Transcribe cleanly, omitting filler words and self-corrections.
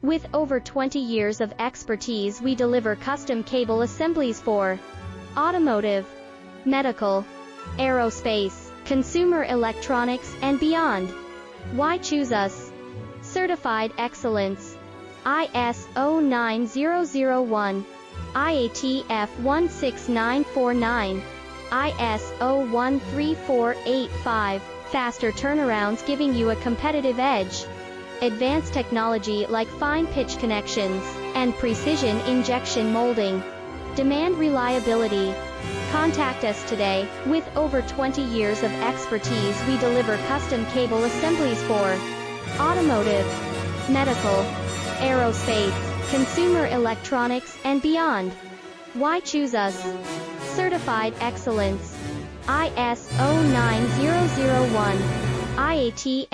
With over 20 years of expertise, we deliver custom cable assemblies for automotive, medical, aerospace, consumer electronics, and beyond. Why choose us? Certified excellence. ISO 9001, IATF 16949, ISO 13485. Faster turnarounds giving you a competitive edge. Advanced technology like fine pitch connections and precision injection molding. Demand reliability. Contact us today. With over 20 years of expertise, we deliver custom cable assemblies for automotive, medical, aerospace, consumer electronics, and beyond. Why choose us? Certified excellence. ISO 9001, IATF